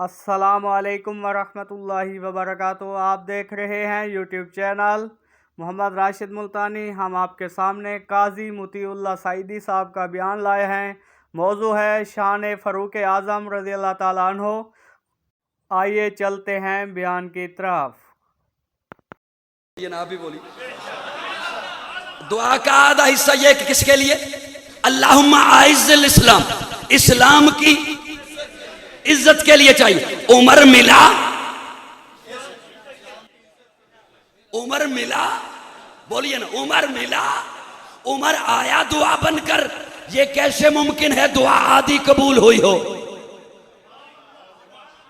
अस्सलामुअलैकुम वरहमतुल्लाहि वबरकातुहू। आप देख रहे हैं यूट्यूब चैनल मोहम्मद राशिद मुल्तानी। हम आपके सामने काजी मोतीउल्लाह सईदी साहब का बयान लाए हैं। मौजू है शान फ़ारूक आज़म रज़ी अल्लाह ताला अन्हो। आइए चलते हैं बयान की तरफ। ये ना भी बोली दुआ का आधा हिस्सा ये कि किसके लिए? अल्लाहुम्मा आइज़्ज़िल इस्लाम, इस्लाम की इज्जत के लिए चाहिए। उमर मिला, उमर मिला, बोलिए ना, उमर मिला, उमर आया दुआ बनकर। ये कैसे मुमकिन है दुआ आदि कबूल हुई हो?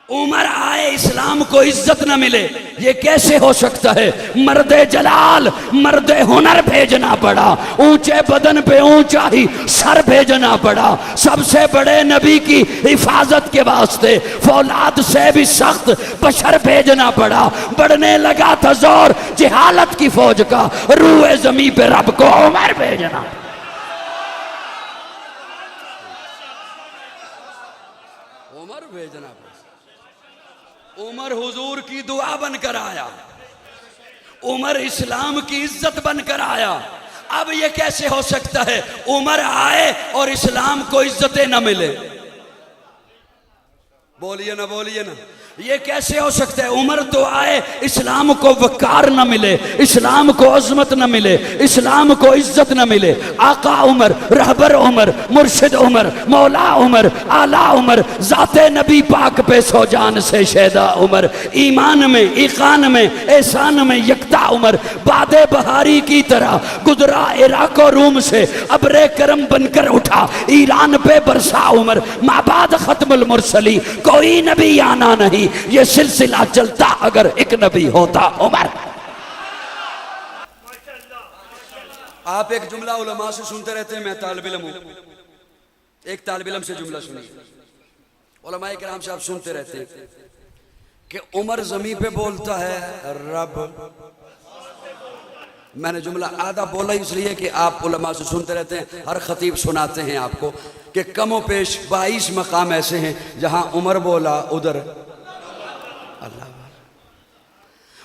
उमर आए इस्लाम को इज्जत न मिले, ये कैसे हो सकता है? मर्दे जलाल, मर्दे हुनर भेजना पड़ा, ऊंचे बदन पे ऊंचा ही सर भेजना पड़ा। सबसे बड़े नबी की हिफाजत के वास्ते फौलाद से भी सख्त बशर भेजना पड़ा। बढ़ने लगा था जोर जिहालत की फौज का, रूए जमी पे रब को उमर भेजना। उमर भेजना पड़ा। उमर हुजूर की दुआ बनकर आया, उमर इस्लाम की इज्जत बनकर आया। अब ये कैसे हो सकता है उमर आए और इस्लाम को इज्जतें न मिले? बोलिए ना, बोलिए ना, ये कैसे हो सकता है? उमर तो आए, इस्लाम को वकार न मिले, इस्लाम को अजमत न मिले, इस्लाम को इज्जत न मिले। आका उमर, रहबर उमर, मुर्शिद उमर, मौला उमर, आला उमर, जाते नबी पाक पे सो जान से शैदा उमर, ईमान में, ईकान में, एहसान में यकता उमर, बादे बहारी की तरह गुजरा इराक और रूम से, अबरे करम बनकर उठा ईरान पे बरसा उमर। माबाद खत्मुल मुरसली, कोई नबी आना नहीं, ये सिलसिला चलता अगर एक नबी होता उमर। आप एक जुमला उलमा से सुनते रहते हैं, मैं तालिब इल्म हूं। एक तालिब इल्म से जुमला सुनिए, उलमाए किराम से आप सुनते रहते हैं कि उमर जमी पे बोलता है रब। मैंने जुमला आधा बोला इसलिए कि आप उलमा से सुनते रहते हैं, हर खतीब सुनाते हैं आपको कि कमो पेश 22 मकाम ऐसे हैं जहां उमर बोला उधर अल्लाह।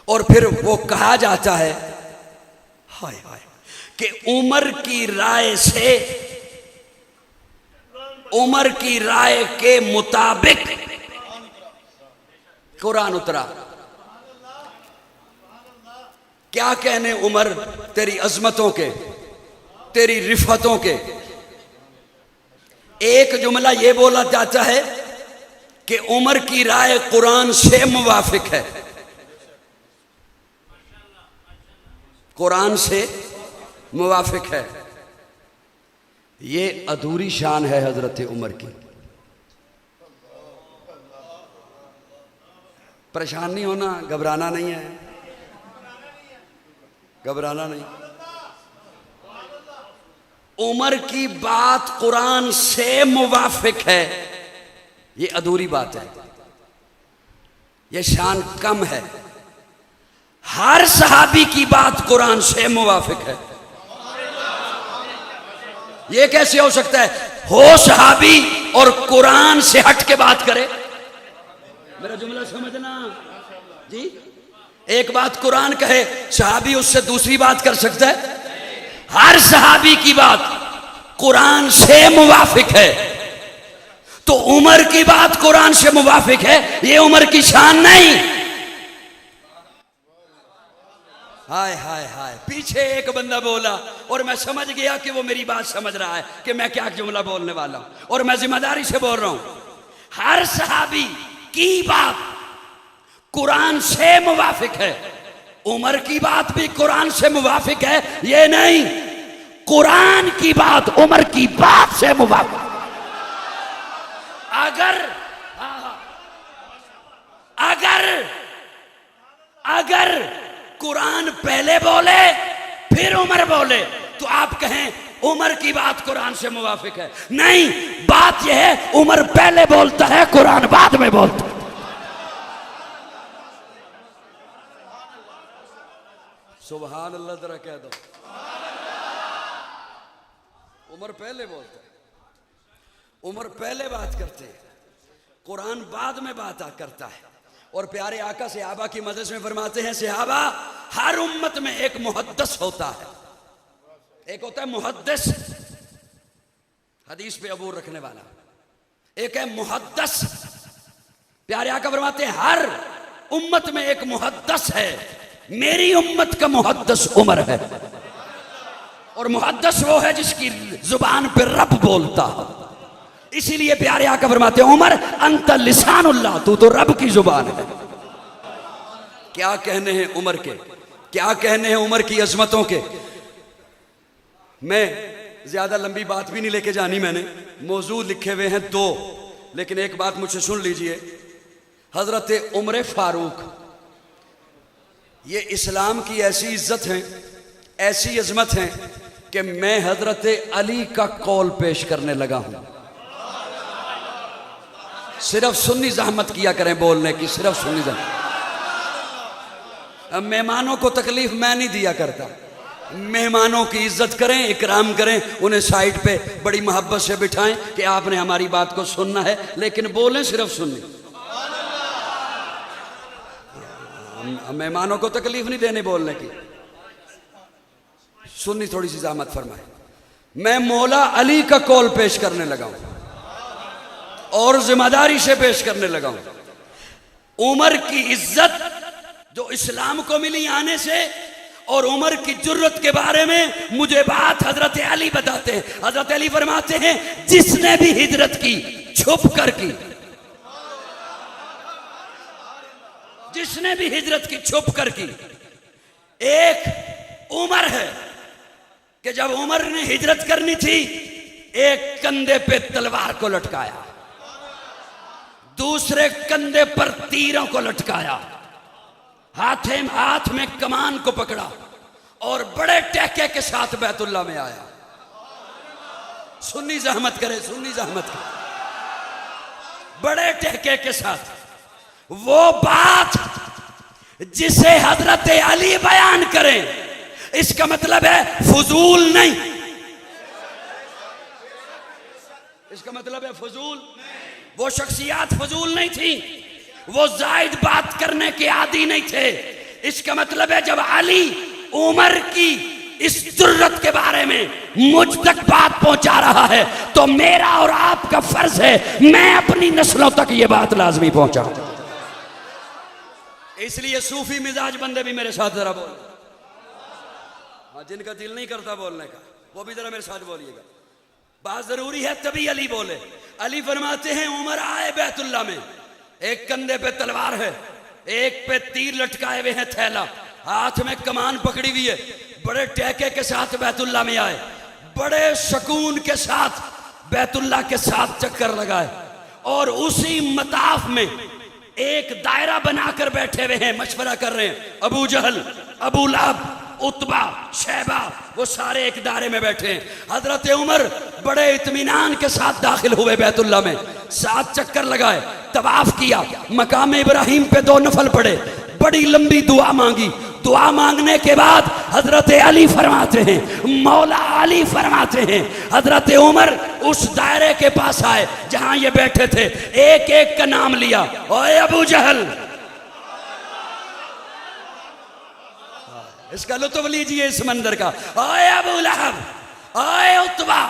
और फिर वो कहा जाता है हाय हाय कि उमर की राय से, उमर की राय के मुताबिक कुरान उतरा। क्या कहने उमर तेरी अजमतों के, तेरी रिफतों के। एक जुमला यह बोला जाता है कि उमर की राय कुरान से मुवाफिक है, कुरान से मुवाफिक है। ये अधूरी शान है हजरत उमर की। परेशान नहीं होना, घबराना नहीं है, घबराना नहीं। उमर की बात कुरान से मुवाफिक है, ये अधूरी बात है, ये शान कम है। हर सहाबी की बात कुरान से मुवाफिक है। ये कैसे हो सकता है? हो सहाबी और कुरान से हट के बात करे। मेरा जुमला समझना जी। एक बात कुरान कहे, सहाबी उससे दूसरी बात कर सकता है? हर सहाबी की बात कुरान से मुवाफिक है, तो उमर की बात कुरान से मुवाफिक है, ये उमर की शान नहीं। हाय हाय हाय। पीछे एक बंदा बोला और मैं समझ गया कि वो मेरी बात समझ रहा है कि मैं क्या जुमला बोलने वाला हूं, और मैं जिम्मेदारी से बोल रहा हूं। हर सहाबी की बात कुरान से मुवाफिक है, उमर की बात भी कुरान से मुवाफिक है, ये नहीं कुरान की बात उमर की बात से मुवाफिक। अगर अगर अगर कुरान पहले बोले फिर उमर बोले तो आप कहें उमर की बात कुरान से मुवाफिक है। नहीं, बात यह है उमर पहले बोलता है, कुरान बाद में बोलता है। सुभान अल्लाह, जरा कह दो। उमर पहले बोलता है, उमर पहले बात करते हैं, कुरान बाद में बात करता है। और प्यारे आका सहाबा की मदद में फरमाते हैं, सहाबा हर उम्मत में एक मुहद्दिस होता है। एक होता है मुहद्दिस, हदीस पे अबूर रखने वाला, एक है मुहद्दिस। प्यारे आका फरमाते हैं हर उम्मत में एक मुहद्दिस है, मेरी उम्मत का मुहद्दिस उमर है। और मुहद्दिस वो है जिसकी जुबान पे रब बोलता हो। इसीलिए प्यारे आका फरमाते हैं, उमर अंत लिसानुल्लाह, तू तो रब की जुबान है। क्या कहने हैं उमर के, क्या कहने हैं उमर की अजमतों के। मैं ज्यादा लंबी बात भी नहीं लेके जानी, मैंने मौजू लिखे हुए हैं दो, लेकिन एक बात मुझसे सुन लीजिए। हजरत उमर फारूक, ये इस्लाम की ऐसी इज्जत है, ऐसी अजमत है कि मैं हजरत अली का कौल पेश करने लगा हूं। सिर्फ सुन्नी जहमत किया करें बोलने की, सिर्फ सुन्नी जहमत। अब मेहमानों को तकलीफ मैं नहीं दिया करता, मेहमानों की इज्जत करें, इकराम करें, उन्हें साइड पे बड़ी मोहब्बत से बिठाएं कि आपने हमारी बात को सुनना है, लेकिन बोलें सिर्फ सुन्नी। मेहमानों को तकलीफ नहीं देने बोलने की, सुन्नी थोड़ी सी जहमत फरमाए। मैं मौला अली का कौल पेश करने लगा हूं और जिम्मेदारी से पेश करने लगा हूं। उमर की इज्जत जो इस्लाम को मिली आने से, और उमर की जुर्रत के बारे में मुझे बात हजरत अली बताते हैं। हजरत अली फरमाते हैं, जिसने भी हिजरत की छुप कर की, जिसने भी हिजरत की छुप कर की। एक उमर है कि जब उमर ने हिजरत करनी थी, एक कंधे पे तलवार को लटकाया, दूसरे कंधे पर तीरों को लटकाया, हाथ में कमान को पकड़ा और बड़े टहके के साथ बैतुल्ला में आया। सुन्नी जहमत करे, सुन्नी जहमत करे, बड़े टहके के साथ। वो बात जिसे हजरत अली बयान करें, इसका मतलब है फजूल नहीं, इसका मतलब है फजूल। वो शख्सियात फजूल नहीं थी, वो जायद बात करने के आदी नहीं थे। इसका मतलब है जब अली उमर की इस जुर्रत के बारे में मुझ तक बात पहुंचा रहा है, तो मेरा और आपका फर्ज है मैं अपनी नस्लों तक ये बात लाजमी पहुंचाऊं। इसलिए सूफी मिजाज बंदे भी मेरे साथ जरा बोल, जिनका दिल नहीं करता बोलने का, वो भी जरा मेरे साथ बोलिएगा। बात जरूरी है तभी अली बोले। अली फरमाते हैं, उमर आए बैतुल्ला में, एक कंधे पे तलवार है, एक पे तीर लटकाए हुए हैं, थैला, हाथ में कमान पकड़ी हुई है, बड़े टहके के साथ बैतुल्ला में आए, बड़े सुकून के साथ बैतुल्ला के साथ चक्कर लगाए, और उसी मताफ में एक दायरा बनाकर बैठे हुए हैं, मशवरा कर रहे हैं। अबू जहल, अबू लहब, उतबा, शैबा, वो सारे एक दायरे में बैठे हैं। हजरत उमर बड़े इत्मीनान के साथ दाखिल हुए बैतुल्ला में, 7 चक्कर लगाए, तवाफ किया, मकाम इब्राहिम पे 2 नफल पड़े, बड़ी लंबी दुआ मांगी। दुआ मांगने के बाद हजरत अली फरमाते हैं, मौला अली फरमाते हैं, हजरत उमर उस दायरे के पास आए जहां ये बैठे थे, एक एक का नाम लिया, ओए अबू जहल, इसका लुत्फ लीजिए इस मंदिर का, ओए अबू लहब, ओए उतबा,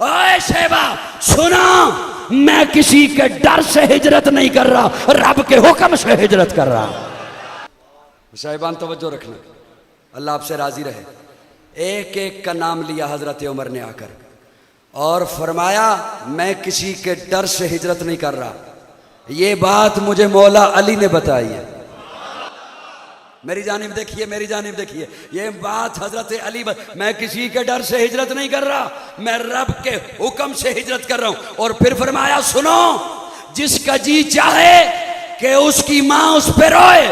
ओए शैबा, सुनो, मैं किसी के डर से हिजरत नहीं कर रहा, रब के हुक्म से हिजरत कर रहा। साहिबान तवज्जो रखना, अल्लाह आपसे राजी रहे। एक एक का नाम लिया हजरत उमर ने आकर और फरमाया, मैं किसी के डर से हिजरत नहीं कर रहा, ये बात मुझे मौला अली ने बताई है। मेरी जानिब देखिए, मेरी जानिब देखिए, ये बात हजरत अली, मैं किसी के डर से हिजरत नहीं कर रहा, मैं रब के हुक्म से हिजरत कर रहा हूं। और फिर फरमाया, सुनो, जिसका जी चाहे कि उसकी मां उस पर रोए,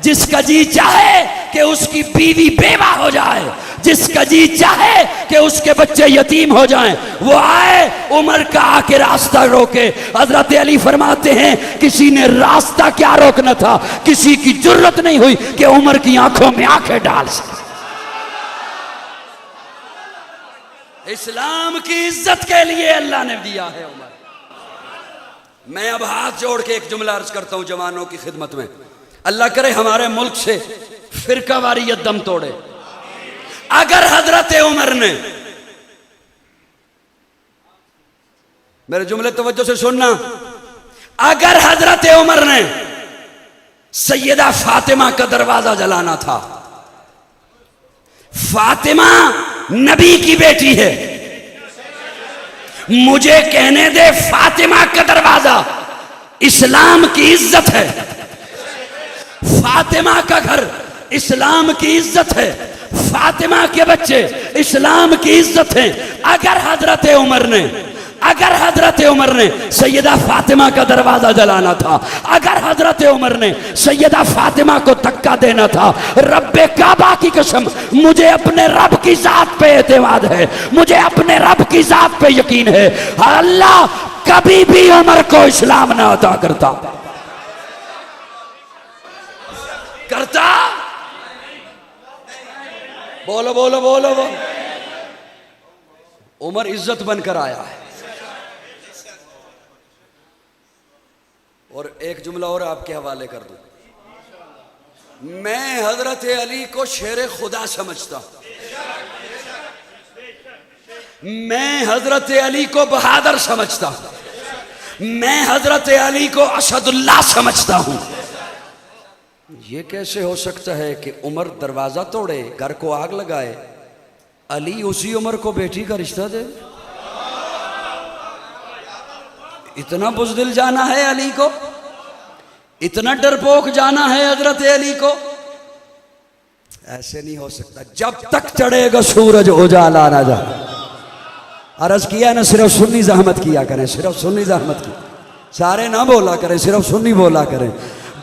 जिसका जी चाहे कि उसकी बीवी बेवा हो जाए, जिसका जी चाहे कि उसके बच्चे यतीम हो जाएं, वो आए उमर का आके रास्ता रोके। हजरत अली फरमाते हैं, किसी ने रास्ता क्या रोकना था, किसी की जरूरत नहीं हुई कि उमर की आंखों में आंखें डाल सके। इस्लाम की इज्जत के लिए अल्लाह ने दिया है उमर। मैं अब हाथ जोड़ के एक जुमला अर्ज करता हूं जवानों की खिदमत में, अल्लाह करे हमारे मुल्क से फिरकावारियत दम तोड़े। अगर हजरत उमर ने, मेरे जुमले तवज्जो से सुनना, अगर हजरत उमर ने सैयदा फातिमा का दरवाजा जलाना था, फातिमा नबी की बेटी है, मुझे कहने दे फातिमा का दरवाजा इस्लाम की इज्जत है, फातिमा का घर इस्लाम की इज्जत है, फातिमा के बच्चे इस्लाम की इज्जत है। अगर हजरत उमर ने सैयदा फातिमा का दरवाजा जलाना था, अगर हजरत उमर ने सैयदा फातिमा को धक्का देना था, रब्बे काबा की कसम, मुझे अपने रब की जात पे एतमाद है, मुझे अपने रब की जात पे यकीन है, अल्लाह कभी भी उमर को इस्लाम ना अता करता। बोलो बोलो बोलो बोलो। उमर इज्जत बनकर आया है। और एक जुमला और आपके हवाले कर दूं, मैं हजरत अली को शेर खुदा समझता हूं, मैं हजरत अली को बहादुर समझता हूं, मैं हजरत अली को असदुल्लाह समझता हूं। ये कैसे हो सकता है कि उमर दरवाजा तोड़े, घर को आग लगाए, अली उसी उमर को बेटी का रिश्ता दे? इतना बुज़दिल जाना है अली को, इतना डरपोक जाना है हजरत अली को? ऐसे नहीं हो सकता। जब तक चढ़ेगा सूरज उजाला ना जा। अर्ज किया ना, सिर्फ सुन्नी जहमत किया करें, सिर्फ सुन्नी जहमत की, सारे ना बोला करें, सिर्फ सुन्नी बोला करें।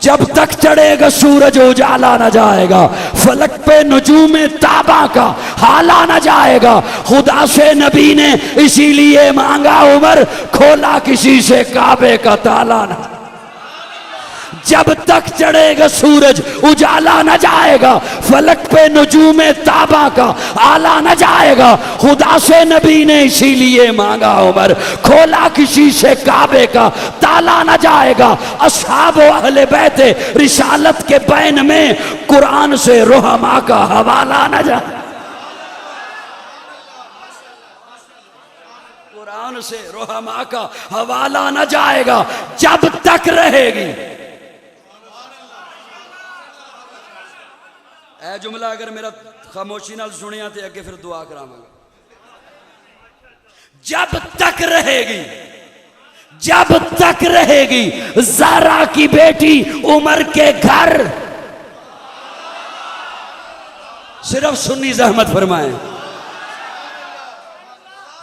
जब तक चढ़ेगा सूरज उजाला न जाएगा, फलक पे नजूमे ताबा का हाला न जाएगा। खुदा से नबी ने इसीलिए मांगा उमर, खोला किसी से काबे का ताला न। जब तक चढ़ेगा सूरज उजाला न जाएगा, फलक पे नजूमे ताबा का आला न जाएगा। खुदा से नबी ने इसीलिए मांगा उमर, खोला किसी से काबे का ताला न जाएगा। अस्हाब व अहले बैते रिसालत के बैन में कुरान से रोहमा का हवाला न जाए, कुरान से रोहमा का हवाला न जाएगा जब तक रहेगी। ए जुमला अगर मेरा खामोशी नाल सुनिया तो अगे फिर दुआ करावांगा। जब तक रहेगी, जब तक रहेगी ज़ारा की बेटी उमर के घर, सिर्फ सुन्नी ज़हमत फरमाएं,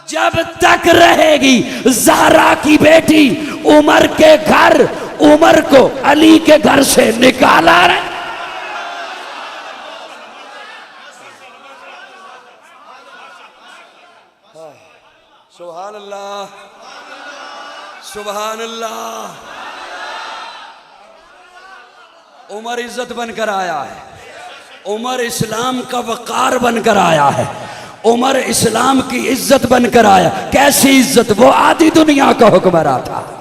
जब तक रहेगी ज़ारा की बेटी उमर के घर, उमर को अली के घर से निकाला रहे। सुभान अल्लाह, सुभान अल्लाह। उमर इज्जत बनकर आया है, उमर इस्लाम का वकार बनकर आया है, उमर इस्लाम की इज्जत बनकर आया। कैसी इज्जत? वो आधी दुनिया का हुक्मरान था,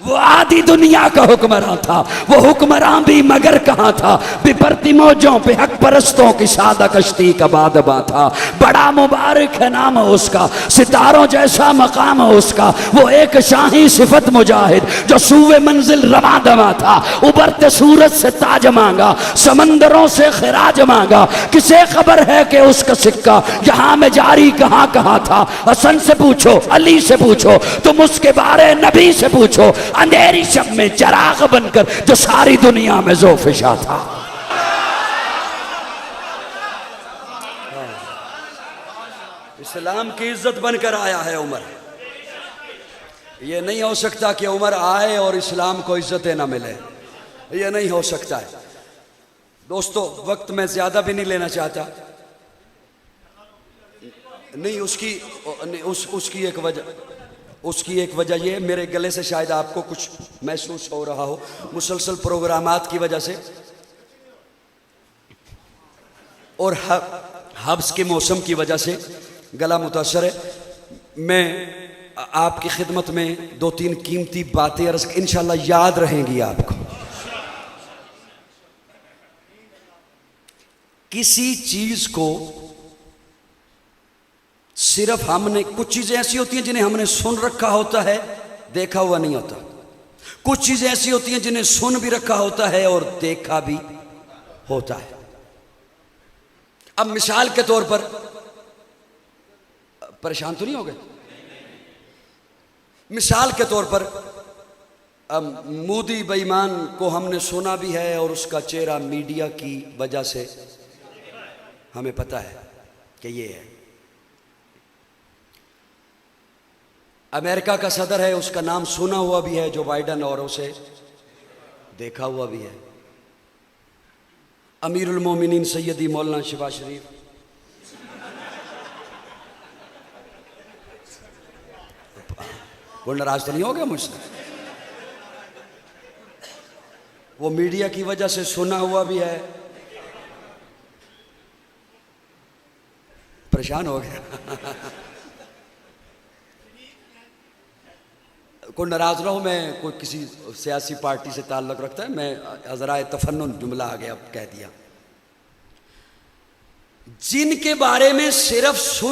वो आधी दुनिया का हुक्मरान था। वो हुक्मरान भी मगर कहाँ था? बिपरती मौजों पे हक परस्तों की सादा कश्ती का बादबा था। बड़ा मुबारक है नाम उसका, सितारों जैसा मकाम उसका। वो एक शाही सिफत मुजाहिद जो सूवे मंजिल रवा दवा था। उबरते सूरज से ताज मांगा, समंदरों से खिराज मांगा। किसे खबर है कि उसका सिक्का यहाँ में जारी कहाँ कहाँ था? हसन से पूछो, अली से पूछो, तुम उसके बारे नबी से पूछो। अंधेरी शब में चराग बनकर जो सारी दुनिया में ज़ोफिशा था। इस्लाम की इज्जत बनकर आया है उमर। ये नहीं हो सकता कि उमर आए और इस्लाम को इज्जतें ना मिले, ये नहीं हो सकता है। दोस्तों, वक्त मैं ज्यादा भी नहीं लेना चाहता। नहीं, उसकी एक वजह ये, मेरे गले से शायद आपको कुछ महसूस हो रहा हो, मुसलसल प्रोग्रामात की वजह से और हब्स के मौसम की वजह से गला मुतासर है। मैं आपकी खिदमत में दो तीन कीमती बातें अर्ज इंशाल्लाह याद रहेंगी आपको। किसी चीज को सिर्फ हमने, कुछ चीजें ऐसी होती हैं जिन्हें हमने सुन रखा होता है, देखा हुआ नहीं होता। कुछ चीजें ऐसी होती हैं जिन्हें सुन भी रखा होता है और देखा भी होता है। अब मिसाल के तौर पर, परेशान तो नहीं हो गए? मिसाल के तौर पर मोदी बेईमान को हमने सुना भी है और उसका चेहरा मीडिया की वजह से हमें पता है कि ये है। अमेरिका का सदर है, उसका नाम सुना हुआ भी है जो बाइडन, और उसे देखा हुआ भी है। अमीरुल मोमिनीन सैयदी मौलाना शहबाज शरीफ, कोई नाराज तो नहीं हो गया मुझसे? वो मीडिया की वजह से सुना हुआ भी है। परेशान हो गया? कोई नाराज ना हो, मैं कोई किसी सियासी पार्टी से ताल्लुक़ रखता है, मैं ज़रा तफन्नुन जुमला आ गया, कह दिया। जिनके बारे में सिर्फ सुन